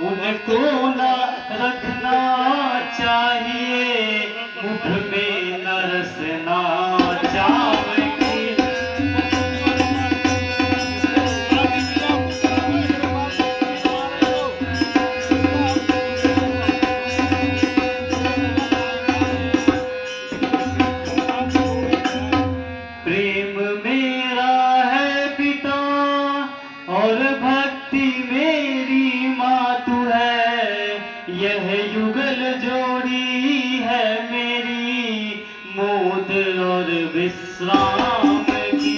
उनको न रखना चाहिए, मुख में न रसना चाहिए। प्रेम मेरा है पिता और भक्ति मेरी मातु है, यह युगल जोड़ी है मेरी मोद और विश्राम की।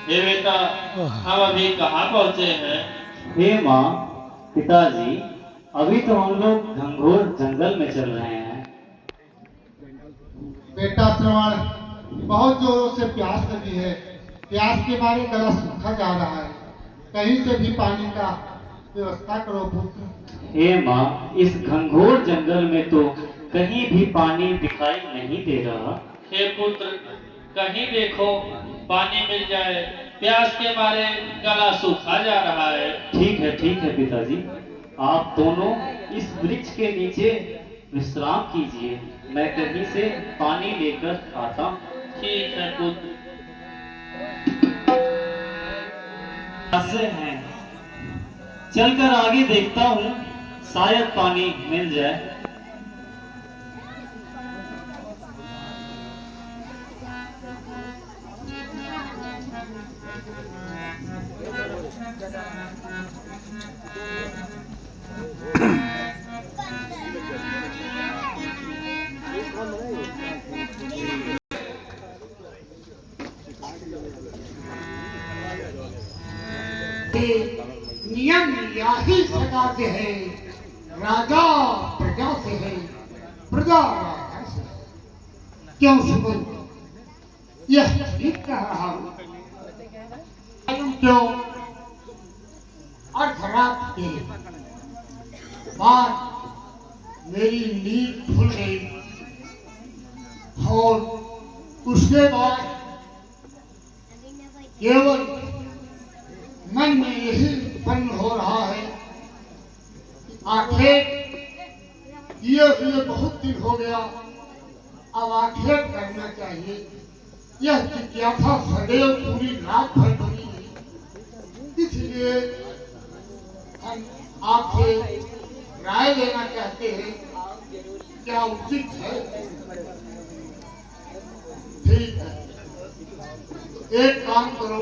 हे बेटा, हम अभी कहाँ पहुँचे हैं? हे माँ, पिताजी, अभी तो हम लोग घंघोर जंगल में चल रहे हैं। बेटा श्रवण, बहुत जोरों से प्यास लगी है। प्यास के मारे गला सूखा जा रहा है। कहीं से भी पानी का व्यवस्था करो पुत्र। हे माँ, इस घंघोर जंगल में तो कहीं भी पानी दिखाई नहीं दे रहा। हे पुत्र, कहीं देखो पानी मिल जाए, प्यास के मारे गला सूखा जा रहा है। ठीक है पिताजी, आप दोनों इस वृक्ष के नीचे विश्राम कीजिए, मैं कहीं से पानी लेकर आता हूँ। ठीक है पुत्र। ऐसे हैं, चलकर आगे देखता हूँ, शायद पानी मिल जाए। नियम यही सदा से है, राजा प्रजा से है, प्रजा राजा से है। क्यों सुमन, यह ठीक कह रहा हूँ। क्यों अर्धरात के बाद मेरी नींद खुल गई और उसके बाद केवल मन में यही उत्पन्न हो रहा है कि आखेट किए हुए बहुत दिन हो गया, अब आखेट करना चाहिए। यह जिज्ञासा सदैव पूरी रात भर बनी है। इसलिए हम आपसे राय लेना चाहते हैं, क्या उचित है? ठीक है, एक काम करो,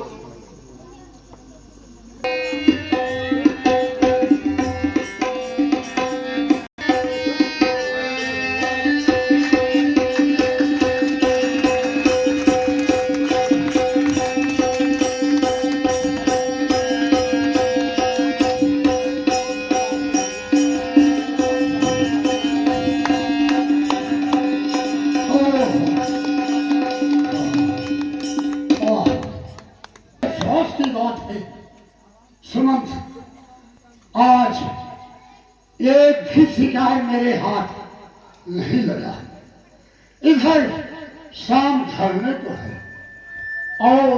सुमंत, आज एक भी शिकार मेरे हाथ नहीं लगा। इधर शाम ढलने को है और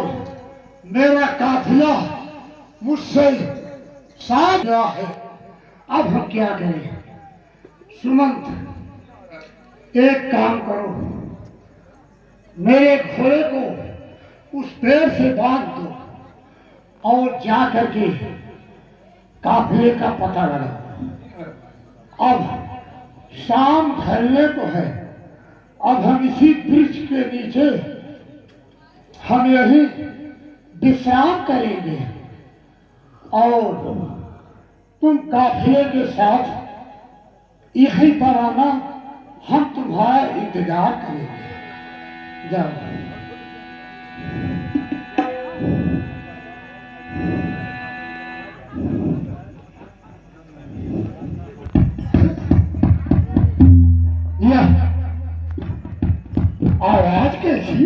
मेरा काफिला मुझसे साथ गया है। अब हम क्या करें? सुमंत, एक काम करो, मेरे घोड़े को उस पेड़ से बांध दो और जा करके काफिले का पता लगा। अब शाम ढलने को है, अब हम इसी वृक्ष के नीचे हम यही विश्राम करेंगे और तुम काफिले के साथ यहीं पर आना, हम तुम्हारा इंतजार करेंगे। जाओ। आवाज कैसी?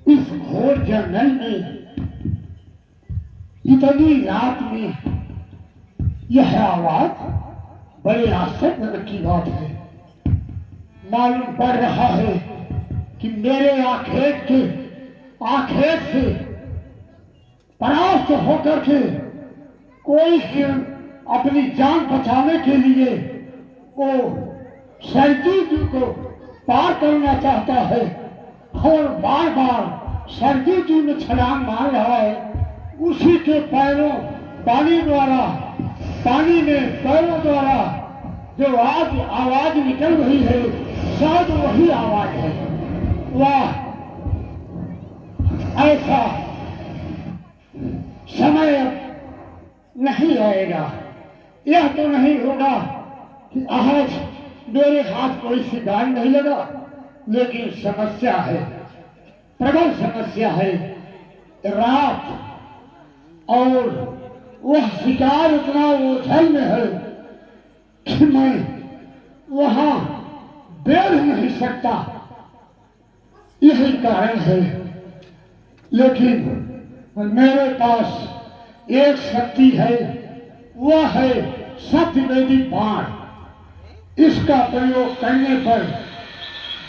इस घोर जंगल में इतनी रात में यह आवाज बड़े आश्चर्य की बात है। मालूम पड़ रहा है कि मेरे आखेट से परास्त होकर के कोई हिरण अपनी जान बचाने के लिए वो सरजू को पार करना चाहता है और बार बार सरजू में छलांग मार रहा है। उसी के पैरों पानी में पैरों द्वारा जो आज आवाज निकल रही है, शायद वही आवाज है। वाह, ऐसा समय अब नहीं आएगा। यह तो नहीं होगा कि आज मेरे हाथ कोई शिकार नहीं लगा, लेकिन समस्या है, प्रबल समस्या है। रात और वह शिकार इतना ओझल में है कि मैं वहां बैठ नहीं सकता। यही कारण है। लेकिन मेरे पास एक शक्ति है, वह है सत्यवेदी बाण। इसका प्रयोग करने पर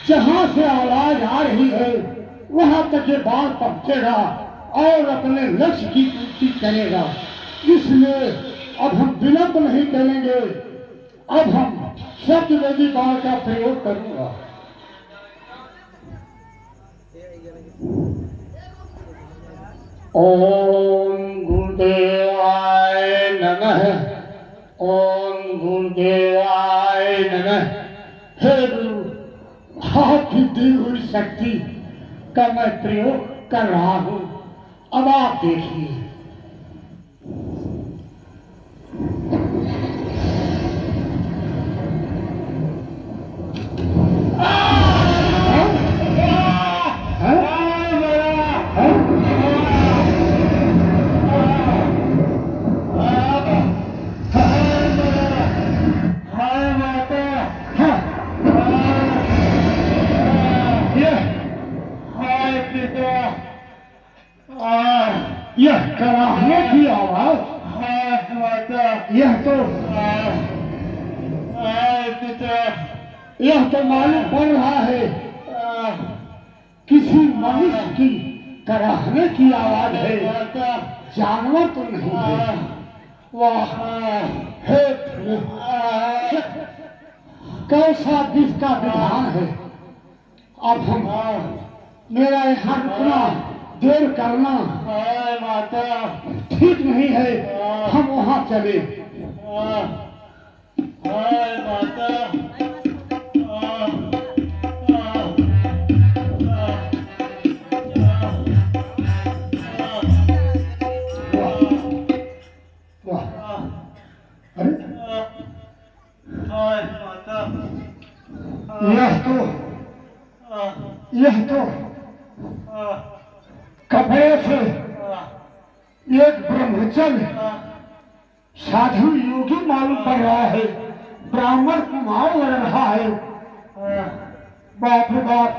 जहां से आवाज आ रही है वहां तक ये बाण पहुंचेगा और अपने लक्ष्य की पूर्ति करेगा। इसलिए अब हम विलंब नहीं करेंगे, अब हम सत्यवेदी बाण का प्रयोग करूंगा। ओम गुरुदेवाय नमः। ओम गुरुदेवाय नमः। हे गुरु, आपकी दी हुई शक्ति का मैं प्रयोग कर रहा हूं। अब आप देखिए। यह कराहने की आवाज, यह तो मालूम पड़ रहा है किसी मनुष्य की कराहने की आवाज है, जानवर तो नहीं है। वाह, हे कैसा विष का विधान है। अब हम मेरा यहाँ रुकना, देर करना माता ठीक नहीं है। हम वहाँ चले। माता यह तो कपड़े से एक ब्रह्मचर्य साधु योगी मालूम पड़ रहा है, ब्राह्मण कुमार लग रहा है। बाप रे बाप,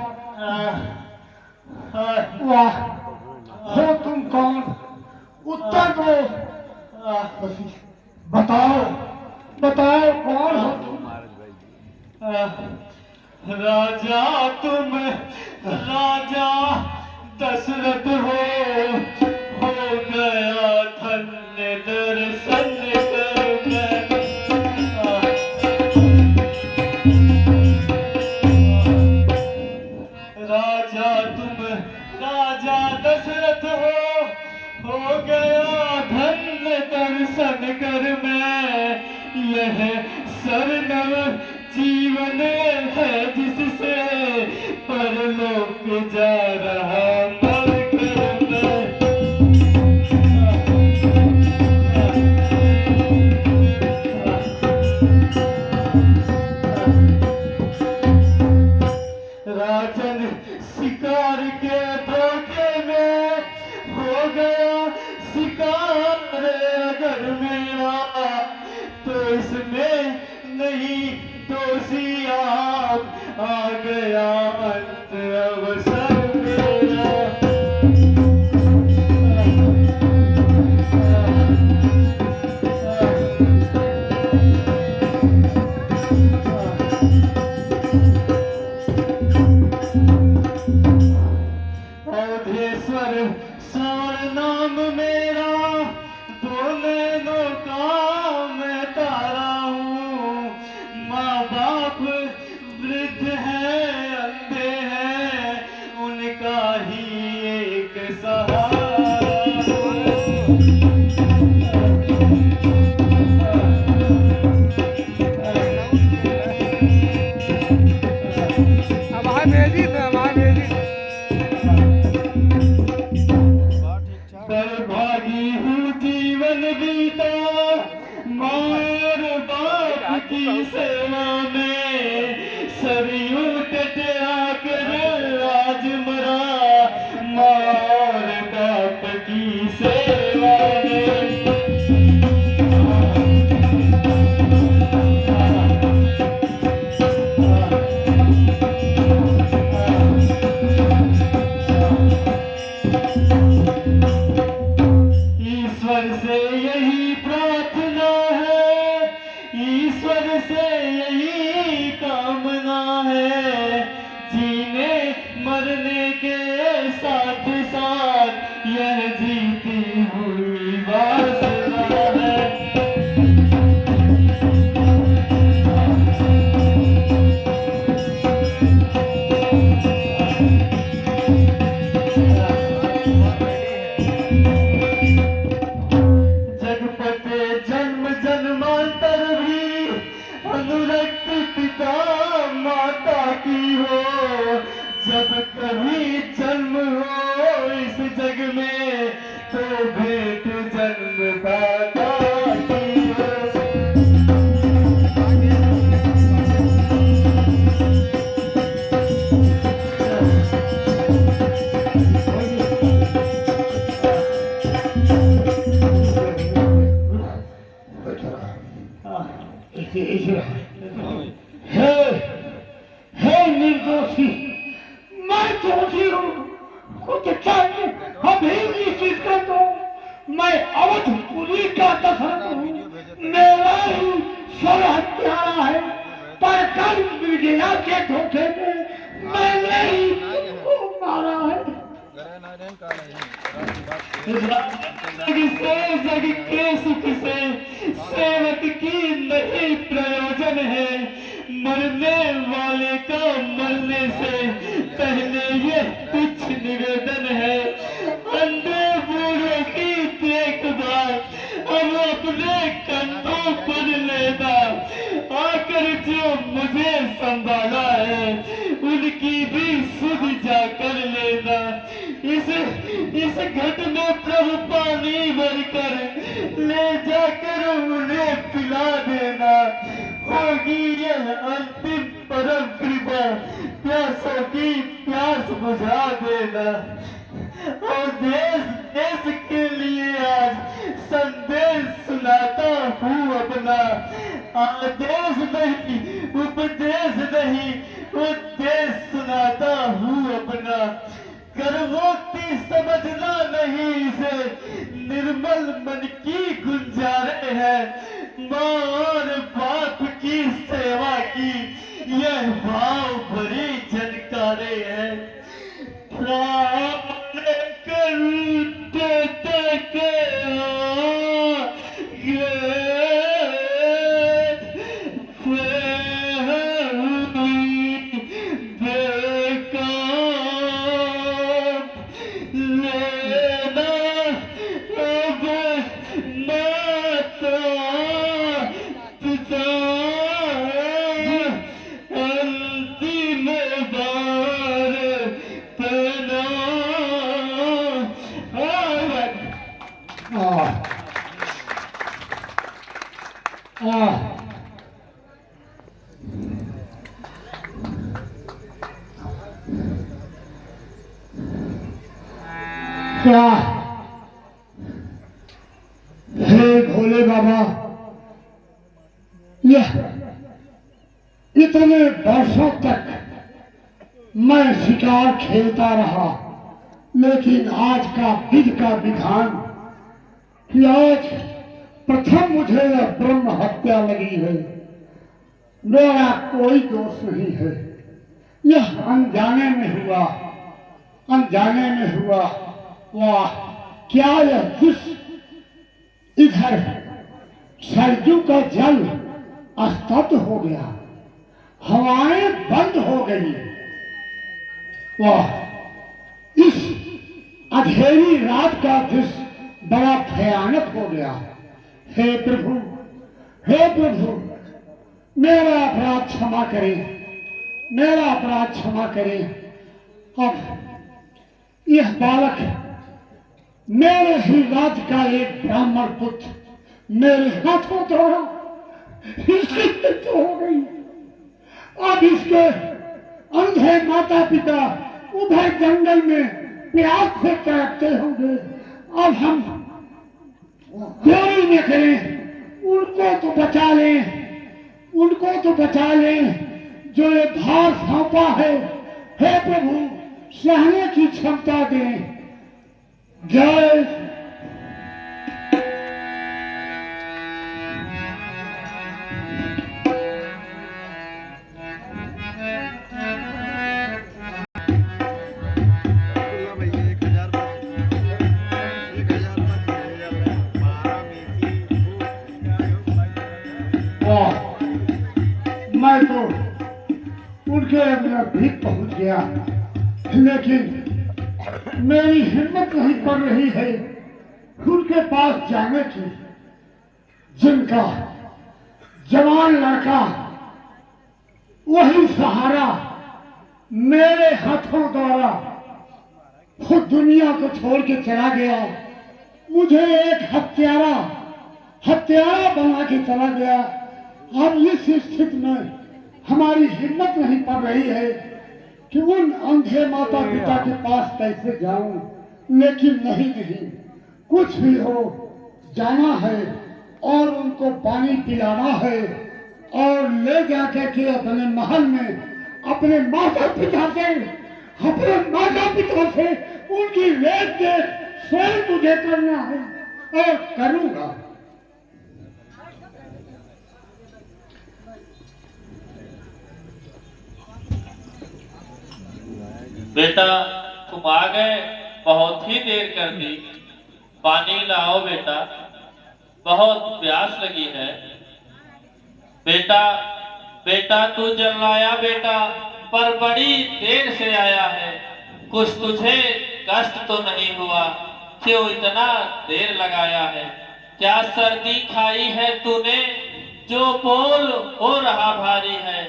वाह, हो तुम कौन? उत्तर दो, बताओ बताओ कौन हो तुम? राजा तुम राजा दशरथ हो गया धन्य दर्शन कर। राजा तुम राजा दशरथ हो गया धन्य दर्शन कर। मैं यह सरनव जीवन है जिससे परलोक जा रहा मर कर मैं। राजन शिकार के धोखे में हो गया शिकार। अगर मेरा तो इसमें नहीं दोषी आप आ गया अंत अवसर मेरा। मार बाप की सेवा में सरयू तट आकर आज मरा, मार बाप की सेवा में। ईश्वर से यही प्रार्थना है, ईश्वर से यही कामना है, जीने मरने के साथ साथ यह जीती हुई वासना है। जगपते जन्म जन्मांतर भी अनुरक्त पिता माता की हो, जब कभी जन्म हो इस जग में तो भेंट जन्मदाता की हो। हे निर्दोषी, मैं दोषी हूँ, कुछ चाहिए अभी निश्चित कर दो। मैं अवधपुरी का दशरथ हूँ, मेरा ही सर हत्यारा है, पर कल मीडिया के धोखे में मैंने ही उसको मारा है। जग के सुख से सेवक की नहीं प्रयोजन है, मरने वाले का मरने से पहले ये तुच्छ निवेदन है। अंधे बूढ़े की देखभाल अब अपने कंधों पर लेना, आकर जो मुझे संभाला है उनकी भी सुध जाकर लेना। इस घट में प्रभु पानी भरकर ले जाकर उन्हें पिला देना, होगी यह अंतिम परम कृपा, प्यासों की प्यास बुझा देना। और देश देश के लिए आज संदेश सुनाता हूँ अपना, आदेश नहीं उपदेश नहीं उद्देश सुनाता हूँ अपना। गर्भोक्ति समझना नहीं इसे, निर्मल मन की गुंजारे है, माँ और बाप की सेवा की यह भाव भरी जनकारे है। प्राण करते तक क्या हे भोले बाबा, यह इतने वर्षों तक मैं शिकार खेलता रहा, लेकिन आज का विधि का विधान कि आज प्रथम मुझे यह ब्रह्म हत्या लगी है। मेरा कोई दोष नहीं है, यह अनजाने में हुआ, अनजाने में हुआ। वाह, क्या यह दृश्य! इधर सरयू का जल स्तब्ध हो गया, हवाएं बंद हो गई। वाह, इस अंधेरी रात का दृश्य बड़ा भयानक हो गया। हे प्रभु, हे प्रभु, मेरा अपराध क्षमा करें, मेरा अपराध क्षमा करें। अब यह बालक मेरे ही राज्य का एक ब्राह्मण पुत्र मेरे हाथों द्वारा इसकी मृत्यु हो गई। अब इसके अंधे माता पिता उधर जंगल में प्यास से तड़पते होंगे। अब हम देरी न करें, उनको तो बचा लें, उनको तो बचा लें जो ये भार सौंपा है। हे प्रभु, सहने की क्षमता दें। जय मैं तो उनके अंदर भी पहुंच गया, लेकिन मेरी हिम्मत नहीं पड़ रही है उनके पास जाने की। जिनका जवान लड़का वही सहारा मेरे हाथों द्वारा खुद दुनिया को छोड़ के चला गया, मुझे एक हत्यारा बना के चला गया। अब इस स्थिति में हमारी हिम्मत नहीं पड़ रही है कि उन अंधे माता पिता के पास कैसे जाऊं, लेकिन नहीं, कुछ भी हो जाना है और उनको पानी पिलाना है और ले जाकर के अपने महल में अपने माता पिता से उनकी लेख देख स्वयं मुझे करना है और करूंगा। बेटा तुम आ गए, बहुत ही देर कर दी। पानी लाओ बेटा, बहुत प्यास लगी है। बेटा बेटा तू जल आया बेटा, पर बड़ी देर से आया है। कुछ तुझे कष्ट तो नहीं हुआ? क्यों इतना देर लगाया है? क्या सर्दी खाई है तूने? जो बोल हो रहा भारी है।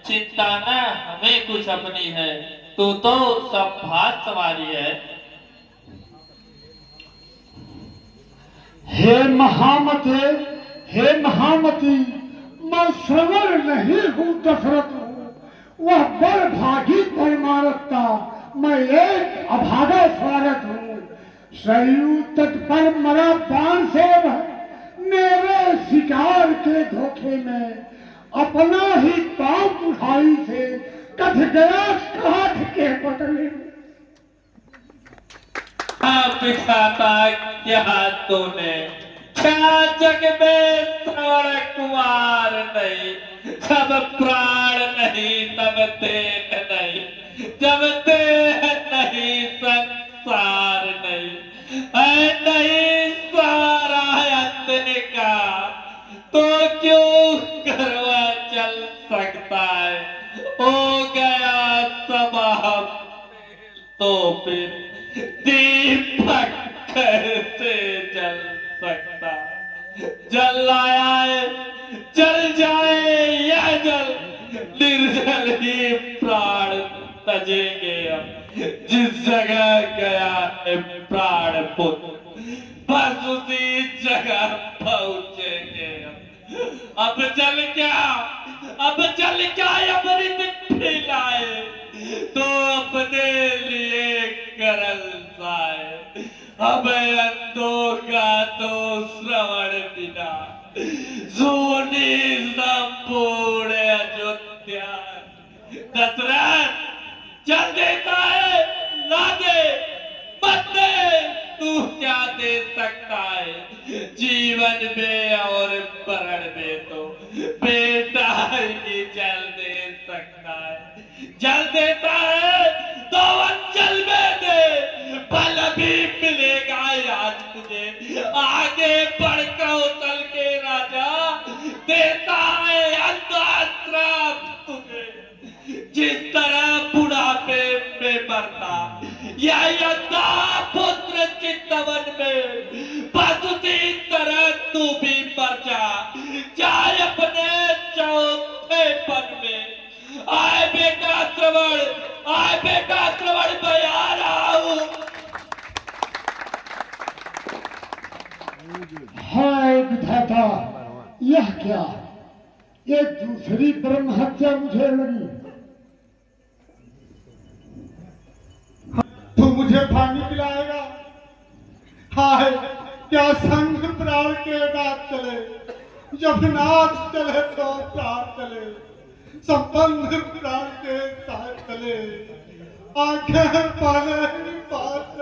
चिंता न हमें कुछ अपनी है, तू तो सब भात सवारी है। हे महामती, मैं श्रवण नहीं हूँ, दशरथ हूँ, वह बड़ भागी परमारता, मैं एक अभागा स्वागत हूँ। सरयू तट पर मरा बाण से मेरे शिकार के धोखे में अपना ही पांव कुठाई से कट गया काठ के बदले। पिछाता क्या तूने? क्या जग में श्रवण कुमार नहीं? जब प्राण नहीं तब देह नहीं, जब देह नहीं संसार नहीं। नहीं सारा अंत का तो क्यों करवा चल सकता है? हो गया समाप्त तो फिर दीपक कैसे जल सकता? जल आया है, जल जाए यह जल, निर्जल ही प्राण तजेंगे हम। जिस जगह गया है प्राण पुत्र, बस उसी जगह पहुंचेंगे हम। अब जल क्या अमृत पिलाए, तो अपने लिए करल जाए। अब अंधों का तो श्रवण बिना सोनी संपूर्ण अयोध्या। दशरथ चल देता है, ला दे, मत दे, तू क्या दे सकता है? जीवन में और मरण में तो बेटा ही जल दे सकता है। जल देता है तो अंचल में दे, बल भी मिलेगा आज तुझे। आगे बढ़ कौशल के राजा देता है अंधाश्रम तुझे। जिस तरह बुढ़ापे में मरता यह अंधा पुत्र चितवन में, बस उसी तरह तू भी मर जा, चाहे अपने चौथे पन में। आए बेटा श्रवण, मैं आ रहा हूँ। हाय विधाता, यह क्या? ये दूसरी ब्रह्म हत्या मुझे लगी। तो मुझे पानी पिलाएगा? हाय, क्या संग प्राण के नाथ चले, जब नाथ चले तो प्राण चले, संबंध प्राण के साथ चले, आंखें पाले बात